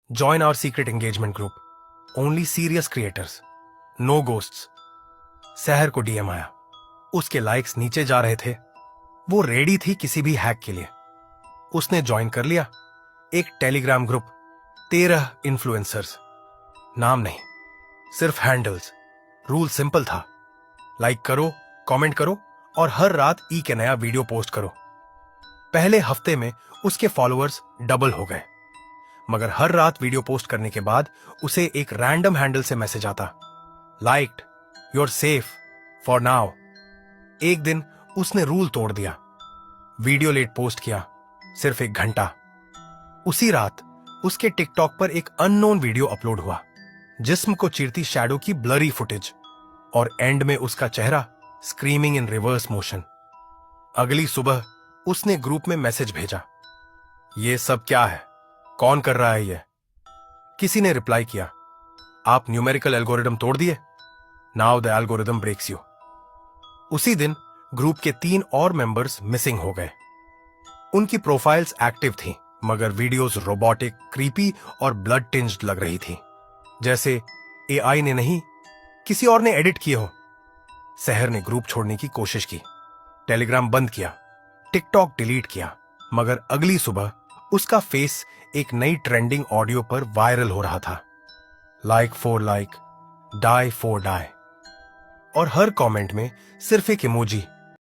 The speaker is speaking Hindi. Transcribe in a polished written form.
Join our secret engagement group. Only serious creators. No ghosts. सहर को डीएम आया। उसके लाइक्स नीचे जा रहे थे। वो रेडी थी किसी भी हैक के लिए। उसने ज्वाइन कर लिया एक टेलीग्राम ग्रुप। 13 इन्फ्लुएंसर्स। नाम नहीं, सिर्फ हैंडल्स। रूल सिंपल था, लाइक करो, कमेंट करो और हर रात ई के नया वीडियो पोस्ट करो। पहले हफ्ते में उसके फॉलोअर्स डबल हो गए, मगर हर रात वीडियो पोस्ट करने के बाद उसे एक रैंडम हैंडल से मैसेज आता, liked, you are safe for now. एक दिन उसने रूल तोड़ दिया, वीडियो लेट पोस्ट किया, सिर्फ 1 घंटा। उसी रात उसके टिकटॉक पर एक अननोन वीडियो अपलोड हुआ, जिस्म को चीरती शैडो की ब्लरी फुटेज और एंड में उसका चेहरा स्क्रीमिंग इन रिवर्स मोशन। अगली सुबह उसने ग्रुप में मैसेज भेजा, ये सब क्या है, कौन कर रहा है ये? किसी ने रिप्लाई किया, आप न्यूमेरिकल एल्गोरिदम तोड़ दिए, now the algorithm breaks you. उसी दिन ग्रुप के 3 और मेंबर्स मिसिंग हो गए। उनकी प्रोफाइल्स एक्टिव थी, मगर वीडियोस रोबोटिक, क्रीपी और ब्लड टिंज्ड लग रही थी, जैसे एआई ने नहीं, किसी और ने एडिट किए हो। सहर ने ग्रुप छोड़ने की कोशिश की, टेलीग्राम बंद किया, टिकटॉक डिलीट किया, मगर अगली सुबह उसका फेस एक नई ट्रेंडिंग ऑडियो पर वायरल हो रहा था, लाइक फॉर डाई। और हर कमेंट में सिर्फ एक इमोजी,